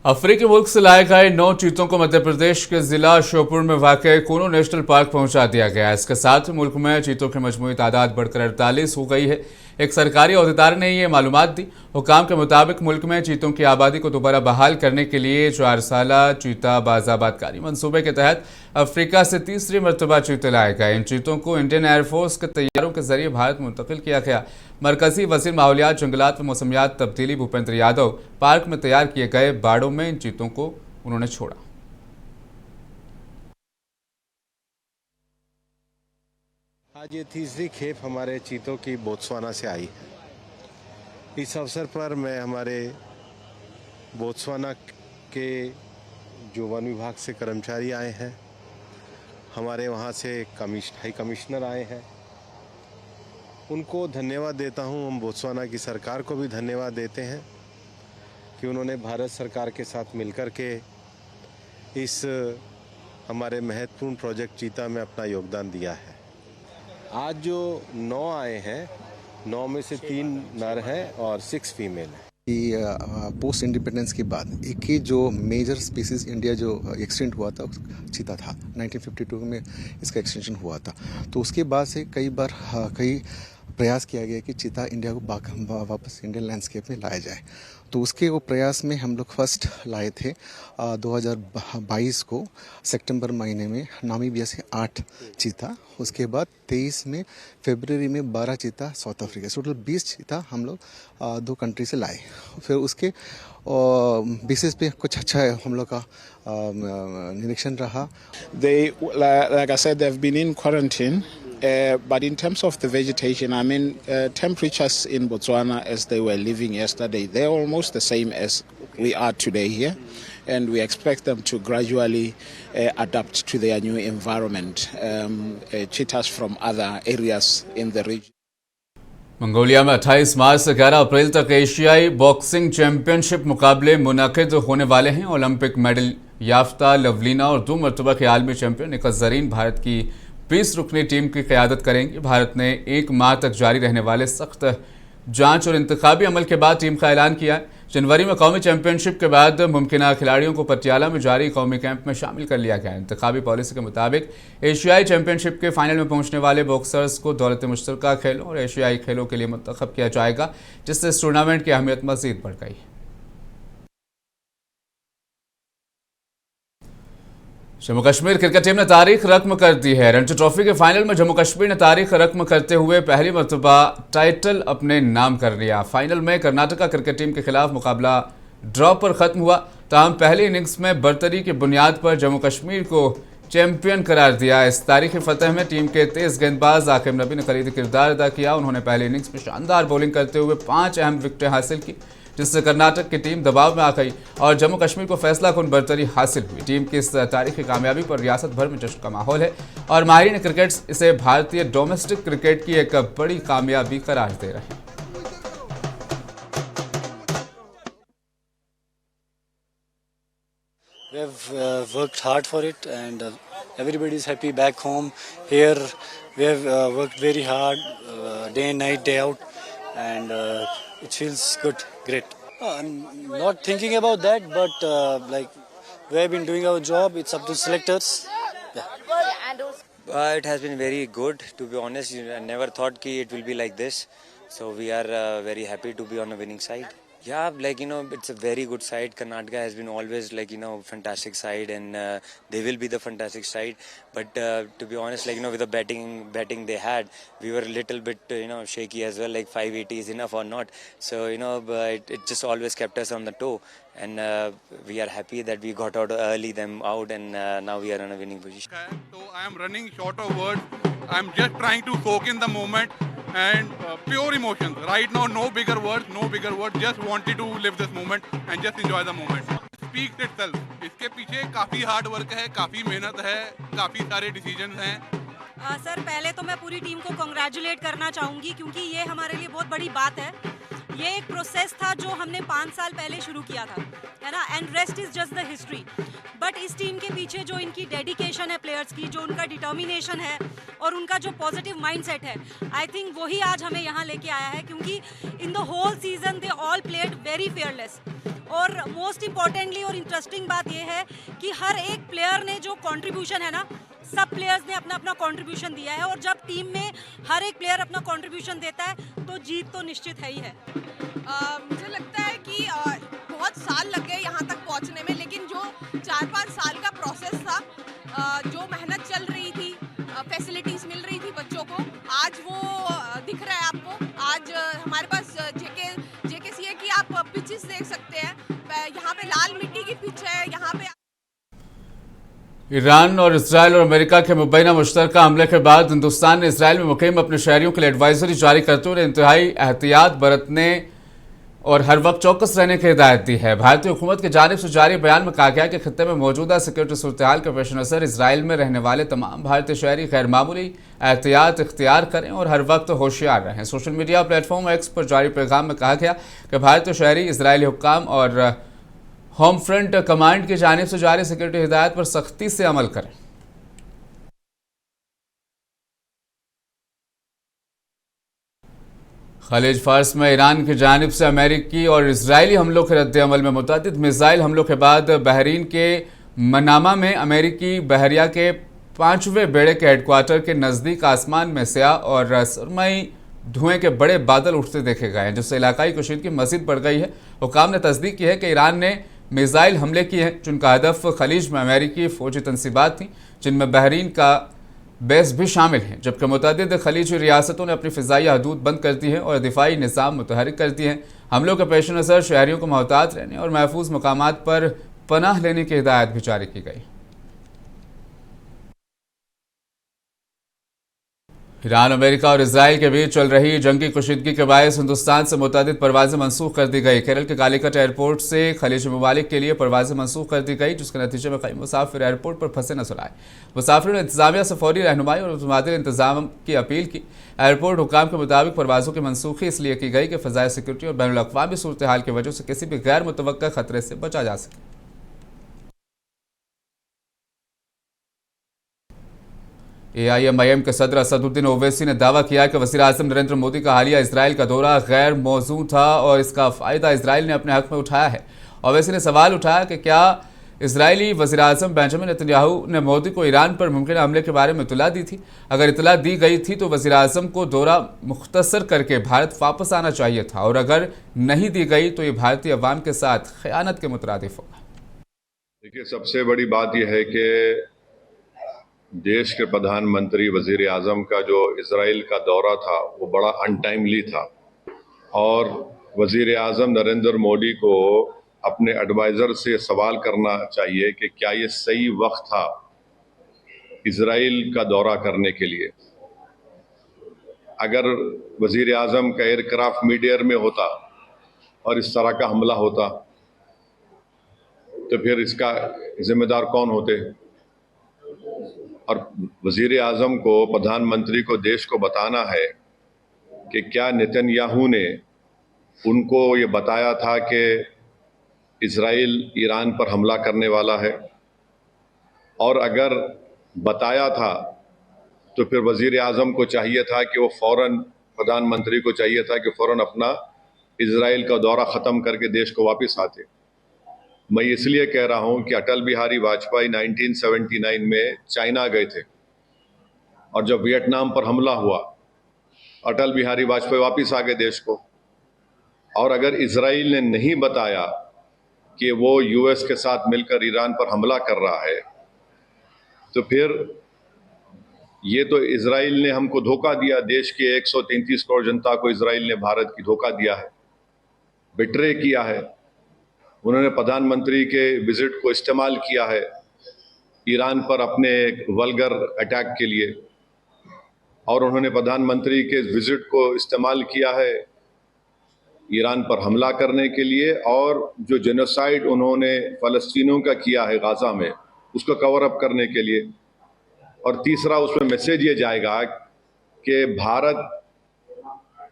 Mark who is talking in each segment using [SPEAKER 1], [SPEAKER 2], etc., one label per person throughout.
[SPEAKER 1] अफ्रीकी मुल्क से लाए गए 9 चीतों को मध्य प्रदेश के जिला श्योपुर में वाक़ कूनो नेशनल पार्क पहुंचा दिया गया है। इसके साथ मुल्क में चीतों की मजमूई तादाद बढ़कर 48 हो गई है। एक सरकारी अहदेदार ने ये मालूमात दी। हुकाम के मुताबिक मुल्क में चीतों की आबादी को दोबारा बहाल करने के लिए 4 साला चीता बाज़ाबातकारी मंसूबे के तहत अफ्रीका से तीसरी मरतबा चीते लाए गए। इन चीतों को इंडियन एयरफोर्स के तैयारों के जरिए भारत मुंतकिल किया गया। मरकजी वज़ीर माहौलियात, जंगलात व मौसमियात तब्दीली भूपेंद्र यादव पार्क में तैयार किए गए बाड़ों में इन चीतों को उन्होंने छोड़ा।
[SPEAKER 2] आज ये तीसरी खेप हमारे चीतों की बोत्सवाना से आई है। इस अवसर पर मैं हमारे बोत्सवाना के जो वन विभाग से कर्मचारी आए हैं, हमारे वहाँ से हाई कमिश्नर आए हैं, उनको धन्यवाद देता हूँ। हम बोत्सवाना की सरकार को भी धन्यवाद देते हैं कि उन्होंने भारत सरकार के साथ मिलकर के इस हमारे महत्वपूर्ण प्रोजेक्ट चीता में अपना योगदान दिया है। आज जो 9 आए हैं, 9 में से 3 नर हैं और 6 फीमेल हैं।
[SPEAKER 3] पोस्ट इंडिपेंडेंस के बाद एक ही जो मेजर स्पीसीज इंडिया जो एक्सटेंट हुआ था चीता था। 1952 में इसका एक्सटेंशन हुआ था। तो उसके बाद से कई बार कई प्रयास किया गया कि चीता इंडिया को वापस इंडियन लैंडस्केप में लाया जाए। तो उसके वो प्रयास में हम लोग फर्स्ट लाए थे 2022 को सितंबर महीने में नामीबिया से 8 चीता। उसके बाद 23 में फरवरी में 12 चीता साउथ अफ्रीका। टोटल 20 चीता हम लोग 2 कंट्री से लाए। फिर उसके बेसिस पे कुछ अच्छा है हम लोग का निरीक्षण रहा।
[SPEAKER 4] They, like I said, they've been in quarantine. But in terms of the vegetation, I mean, temperatures in Botswana as they were living yesterday, they're almost the same as we are today here. And we expect them to gradually adapt to their new environment. Cheetahs from other areas in the region.
[SPEAKER 1] Mongolia में 28 मार्च से 11 अप्रैल तक एशियाई boxing championship मुकाबले मुनाकिद होने वाले हैं। Olympic medal याफ्ता लवलीना और 2 मरतबा के आलमी चैंपियन निखत ज़रीन भारत की 20 रुकनी टीम की क़यादत करेंगी। भारत ने 1 माह तक जारी रहने वाले सख्त जांच और इंतखाबी अमल के बाद टीम का ऐलान किया है। जनवरी में कौमी चैंपियनशिप के बाद मुमकिना खिलाड़ियों को पटियाला में जारी कौमी कैंप में शामिल कर लिया गया है। इंतखाबी पॉलिसी के मुताबिक एशियाई चैंपियनशिप के फाइनल में पहुंचने वाले बॉक्सर्स को दौलत मुश्तरका खेलों और एशियाई खेलों के लिए मुंतखब किया जाएगा, जिससे इस टूर्नामेंट की अहमियत मज़ीद बढ़ गई है। जम्मू कश्मीर क्रिकेट टीम ने तारीख रकम कर दी है। रणजी ट्रॉफी के फाइनल में जम्मू कश्मीर ने तारीख रकम करते हुए पहली मरतबा टाइटल अपने नाम कर लिया। फाइनल में कर्नाटका क्रिकेट टीम के खिलाफ मुकाबला ड्रॉ पर खत्म हुआ। ताहम पहली इनिंग्स में बरतरी की बुनियाद पर जम्मू कश्मीर को चैंपियन करार दिया। इस तारीखी फतह में टीम के तेज गेंदबाज आकिब नबी ने कलीदी किरदार अदा किया। उन्होंने पहली इनिंग्स में शानदार बॉलिंग करते हुए 5 अहम विकेटें हासिल की, जिससे कर्नाटक की टीम दबाव में आ गई और जम्मू कश्मीर को फैसलाकुन बरतरी हासिल हुई। टीम की इस तारीखी कामयाबी पर रियासत भर में जश्न का माहौल है और माहिरीन क्रिकेट इसे भारतीय डोमेस्टिक क्रिकेट की एक बड़ी कामयाबी करार दे रहे हैं।
[SPEAKER 5] We have worked hard for it, and everybody is happy back home. Here we have worked very hard, day and night, day out, and it feels good, great. I'm not thinking about that, but like we have been doing our job. It's up to selectors. Yeah.
[SPEAKER 6] It has been very good, to be honest. I never thought that it will be like this. So we are very happy to be on the winning side. Yeah, like, it's a very good side. Karnataka has been always, like, fantastic side, and they will be the fantastic side. But to be honest, like, with the betting they had, we were a little bit, shaky as well, like 580 is enough or not. So, it just always kept us on the toe. And we are happy that we got out early, them out, and now we are in a winning position.
[SPEAKER 7] So I am running short of words. I am just trying to soak in the moment and pure emotions. Right now, no bigger words. Just wanted to live this moment and just enjoy the moment. Speaks itself. इसके पीछे काफी hard work है, काफी मेहनत है, काफी सारे decisions हैं।
[SPEAKER 8] सर, पहले तो मैं पूरी टीम को कांग्रेचुलेट करना चाहूँगी, क्योंकि ये हमारे लिए बहुत बड़ी बात है। ये एक प्रोसेस था जो हमने 5 साल पहले शुरू किया था, है ना, and rest is just the history. But इस टीम के पीछे जो इनकी डेडिकेशन है प्लेयर्स की, जो उनका डिटर्मिनेशन है और उनका जो पॉजिटिव माइंडसेट है, आई थिंक वही आज हमें यहाँ लेके आया है, क्योंकि in the whole season they all played very fearless. और मोस्ट इम्पॉर्टेंटली और इंटरेस्टिंग बात यह है कि हर एक प्लेयर ने जो कंट्रीब्यूशन है ना, सब प्लेयर्स ने अपना अपना कंट्रीब्यूशन दिया है, और जब टीम में हर एक प्लेयर अपना कंट्रीब्यूशन देता है तो जीत तो निश्चित है ही है।
[SPEAKER 9] मुझे लगता है कि बहुत साल लग गए यहाँ तक पहुँचने में, लेकिन जो 4-5 साल का प्रोसेस था, जो मेहनत चल रही थी, फैसिलिटीज़ मिल रही थी बच्चों को, आज वो दिख रहा है आपको। आज हमारे पास जेकेसीए की आप पिचेस देख सकते हैं, यहाँ पे लाल मिट्टी की पिच है, यहाँ पे
[SPEAKER 1] ईरान और इसराइल और अमेरिका के मुबैना मुश्तरका हमले के बाद हिंदुस्तान ने इसराइल में मुकीम अपने शहरियों के लिए एडवाइजरी जारी करते हुए इंतहाई एहतियात बरतने और हर वक्त चौकस रहने की हिदायत दी है। भारतीय हुकूमत की जानिब से जारी बयान में कहा गया कि खित्ते में मौजूदा सिक्योरिटी सूरत-ए-हाल के पेश नज़र इसराइल में रहने वाले तमाम भारतीय शहरी गैर मामूली एहतियात इख्तियार करें और हर वक्त होशियार रहें। सोशल मीडिया प्लेटफॉर्म एक्स पर जारी पैगाम में कहा गया कि भारतीय शहरी इसराइली हुक्काम और होम फ्रंट कमांड की जानिब से जारी सिक्योरिटी हिदायत पर सख्ती से अमल करें। खलीज फार्स में ईरान की जानिब से अमेरिकी और इजरायली हमलों के रद्द-ए-अमल में मुतअद्दिद मिसाइल हमलों के बाद बहरीन के मनामा में अमेरिकी बहरिया के 5वें बेड़े के हेडक्वार्टर के नज़दीक आसमान में स्याह और सुरमई धुएं के बड़े बादल उठते देखे गए हैं, जिससे इलाकाई कशीदगी मज़ीद बढ़ गई है। हुकाम ने तस्दीक की है कि ईरान ने मिसाइल हमले किए हैं, जिनका हदफ खलीज में अमेरिकी फौजी तनसीबात थी, जिनमें बहरीन का बेस भी शामिल हैं, जबकि मुतअद्दिद खलीजी रियासतों ने अपनी फ़िज़ाई हदूद बंद कर दी हैं और दिफाई निज़ाम मुतहरिक कर दिए हैं। हमलों के पेश नज़र शहरियों को मोहतात रहने और महफूज मकामात पर पनाह लेने की हिदायत भी जारी की गई। ईरान, अमेरिका और इसराइल के बीच चल रही जंगी कशीदगी के बायस हिंदुस्तान से मुतअद्दिद परवाज़ें मनसूख कर दी गई। केरल के कालीकट एयरपोर्ट से खलीजी ममालिक के लिए परवाज़ें मनसूख कर दी गई, जिसके नतीजे में कई मुसाफिर एयरपोर्ट पर फंसे नजर आए। मुसाफिरों ने इंतजामिया से फौरी रहनुमाई और मुतबादिल इंतजाम की अपील की। एयरपोर्ट हुकाम के मुताबिक परवाज़ों की मनसूखी इसलिए की गई कि फ़ज़ाई सिक्योरिटी और बैनुल अक़वामी सूरत हाल की वजह से किसी भी गैर मुतवक्का खतरे से बचा जा सके। AIMIM के सदर असदुद्दीन ओवैसी ने दावा किया कि वज़ीर-ए-आज़म नरेंद्र मोदी का हालिया इसराइल का दौरा गैर मौजू था और इसका फ़ायदा इसराइल ने अपने हक़ में उठाया है। ओवैसी ने सवाल उठाया कि क्या इसराइली वज़ीर-ए-आज़म बेंजामिन नेतन्याहू ने मोदी को ईरान पर मुमकिन हमले के बारे में इत्तला दी थी। अगर इत्तला दी गई थी तो वज़ीर-ए-आज़म को दौरा मुख्तसर करके भारत वापस आना चाहिए था, और अगर नहीं दी गई तो ये भारतीय अवाम के साथ ख़यानत के मुतरादिफ होगा।
[SPEAKER 10] देखिए, सबसे बड़ी बात यह है कि देश के प्रधानमंत्री वज़ीर आज़म का जो इजराइल का दौरा था वो बड़ा अनटाइमली था, और वज़ीर आज़म नरेंद्र मोदी को अपने एडवाइज़र से सवाल करना चाहिए कि क्या ये सही वक्त था इजराइल का दौरा करने के लिए। अगर वज़ीर आज़म का एयरक्राफ्ट मिड एयर में होता और इस तरह का हमला होता तो फिर इसका जिम्मेदार कौन होते। और वज़ीर आज़म को, प्रधानमंत्री को देश को बताना है कि क्या नेतन्याहू ने उनको ये बताया था कि इजराइल ईरान पर हमला करने वाला है, और अगर बताया था तो फिर वज़ीर आज़म को चाहिए था कि वो फ़ौरन, प्रधानमंत्री को चाहिए था कि फ़ौरन अपना इजराइल का दौरा ख़त्म करके देश को वापस आते। मैं इसलिए कह रहा हूं कि अटल बिहारी वाजपेयी 1979 में चाइना गए थे, और जब वियतनाम पर हमला हुआ अटल बिहारी वाजपेयी वापस आ गए देश को। और अगर इजराइल ने नहीं बताया कि वो यूएस के साथ मिलकर ईरान पर हमला कर रहा है तो फिर ये तो इजराइल ने हमको धोखा दिया। देश के 133 करोड़ जनता को इजराइल ने, भारत की, धोखा दिया है, बिट्रे किया है। उन्होंने प्रधानमंत्री के विजिट को इस्तेमाल किया है ईरान पर अपने वल्गर अटैक के लिए, और उन्होंने प्रधानमंत्री के विजिट को इस्तेमाल किया है ईरान पर हमला करने के लिए, और जो जेनोसाइड उन्होंने फ़लस्तीनियों का किया है गाज़ा में उसको कवर अप करने के लिए। और तीसरा, उसमें मैसेज ये जाएगा कि भारत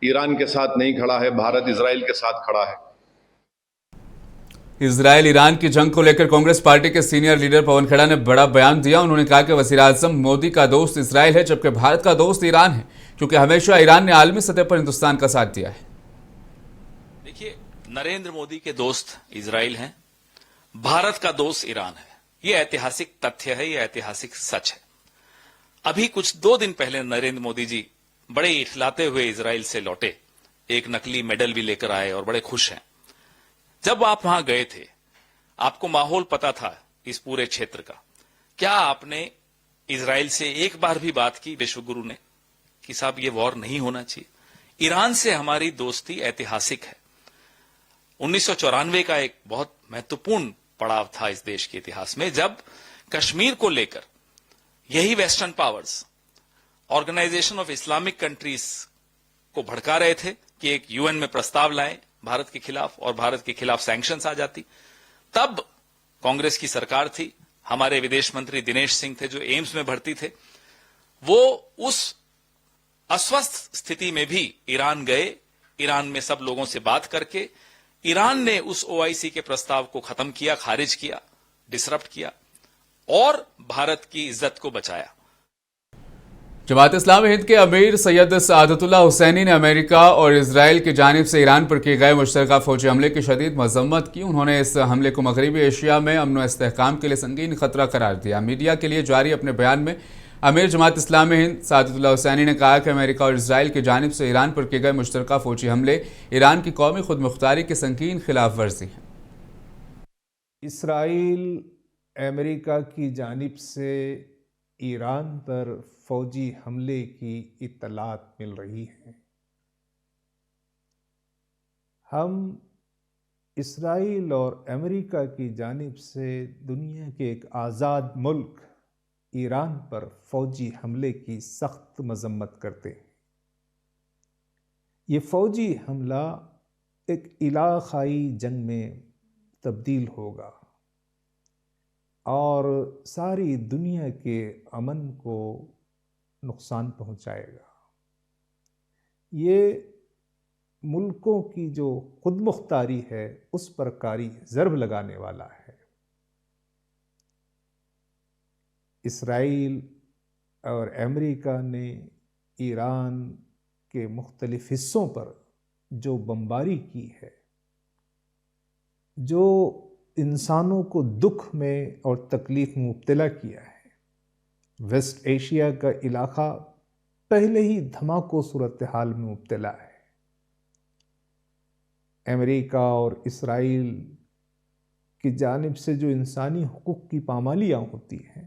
[SPEAKER 10] ईरान के साथ नहीं खड़ा है, भारत इजराइल के साथ खड़ा है।
[SPEAKER 1] इजराइल ईरान की जंग को लेकर कांग्रेस पार्टी के सीनियर लीडर पवन खेड़ा ने बड़ा बयान दिया। उन्होंने कहा कि वज़ीर-ए-आज़म मोदी का दोस्त इजराइल है, जबकि भारत का दोस्त ईरान है, क्योंकि हमेशा ईरान ने आलमी सतह पर हिंदुस्तान का साथ दिया है।
[SPEAKER 11] देखिए, नरेंद्र मोदी के दोस्त इजराइल हैं, भारत का दोस्त ईरान है। ये ऐतिहासिक तथ्य है, ये ऐतिहासिक सच है। अभी कुछ 2 दिन पहले नरेंद्र मोदी जी बड़े इठलाते हुए इजराइल से लौटे, एक नकली मेडल भी लेकर आए और बड़े खुश हैं। जब आप वहां गए थे, आपको माहौल पता था इस पूरे क्षेत्र का। क्या आपने इजराइल से एक बार भी बात की विश्वगुरु ने कि साहब ये वॉर नहीं होना चाहिए? ईरान से हमारी दोस्ती ऐतिहासिक है। 1994 का एक बहुत महत्वपूर्ण पड़ाव था इस देश के इतिहास में, जब कश्मीर को लेकर यही western powers organisation of Islamic countries को भड़का रहे थे कि एक यूएन में प्रस्ताव लाएं भारत के खिलाफ और भारत के खिलाफ सैंक्शंस आ जाती। तब कांग्रेस की सरकार थी, हमारे विदेश मंत्री दिनेश सिंह थे जो एम्स में भर्ती थे। वो उस अस्वस्थ स्थिति में भी ईरान गए, ईरान में सब लोगों से बात करके ईरान ने उस ओआईसी के प्रस्ताव को खत्म किया, खारिज किया, डिसरप्ट किया और भारत की इज्जत को बचाया।
[SPEAKER 1] जमात-ए-इस्लामी हिंद के अमीर सैयद सादतुल्लाह हुसैनी ने अमेरिका और इजराइल की जानिब से ईरान पर किए गए मुश्तरका फौजी हमले की शदीद मजम्मत की। उन्होंने इस हमले को मगरबी एशिया में अमन व इस्तेहकाम के लिए संगीन खतरा करार दिया। मीडिया के लिए जारी अपने बयान में अमीर जमात-ए-इस्लामी हिंद सादतुल्लाह हुसैनी ने कहा कि अमेरिका और इजराइल की जानिब से ईरान पर किए गए मुश्तरका फौजी हमले ईरान की कौमी खुद मुख्तारी की संगीन खिलाफ वर्जी है।
[SPEAKER 12] इसराइल अमेरिका की जानिब से ईरान पर फौजी हमले की इत्तलात मिल रही हैं। हम इसराइल और अमेरिका की जानिब से दुनिया के एक आज़ाद मुल्क ईरान पर फौजी हमले की सख्त मजम्मत करते हैं। ये फौजी हमला एक इलाक़ाई जंग में तब्दील होगा और सारी दुनिया के अमन को नुकसान पहुंचाएगा। ये मुल्कों की जो खुद मुख्तारी है उस पर कारी ज़रब लगाने वाला है। इसराइल और अमेरिका ने ईरान के मुख्तलिफ हिस्सों पर जो बमबारी की है, जो इंसानों को दुख में और तकलीफ में मुब्तला किया है, वेस्ट एशिया का इलाक़ा पहले ही धमाकों सूरत हाल में मुब्तला है। अमेरिका और इसराइल की जानिब से जो इंसानी हुकूक की पामालियाँ होती हैं।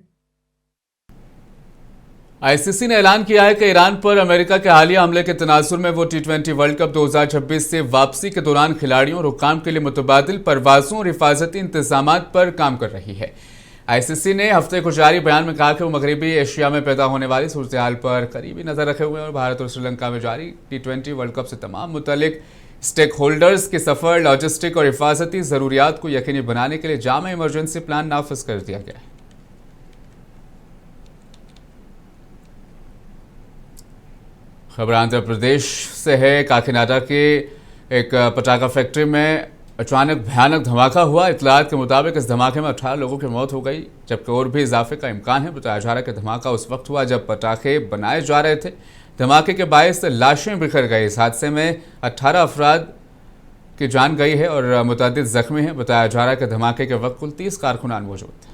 [SPEAKER 1] आईसीसी ने ऐलान किया है कि ईरान पर अमेरिका के हालिया हमले के तनासुर में वो T20 वर्ल्ड कप 2026 से वापसी के दौरान खिलाड़ियों और हुक्काम के लिए मुतबादिल परवाज़ों और हिफाजती इंतजामात पर काम कर रही है। आईसीसी ने हफ्ते को जारी बयान में कहा कि वो मगरबी एशिया में पैदा होने वाली सूरत हाल पर करीबी नज़र रखे हुए हैं और भारत और श्रीलंका में जारी T20 वर्ल्ड कप से तमाम मुतल्लिक स्टेक होल्डर्स के सफ़र, लॉजिस्टिक और हिफाजती ज़रूरियात को यकीनी बनाने के लिए जामा इमरजेंसी प्लान नाफिज कर दिया गया है। खबर आंध्र प्रदेश से है। काकीनाडा के एक पटाखा फैक्ट्री में अचानक भयानक धमाका हुआ। इतलात के मुताबिक इस धमाके में 18 लोगों की मौत हो गई, जबकि और भी इजाफे का इम्कान है। बताया जा रहा है कि धमाका उस वक्त हुआ जब पटाखे बनाए जा रहे थे। धमाके के बायस लाशें बिखर गई। इस हादसे में 18 अफराद की जान गई है और मुतअद्दिद जख्मी हैं। बताया जा रहा है कि धमाके के वक्त कुल 30 कारकुनान मौजूद थे।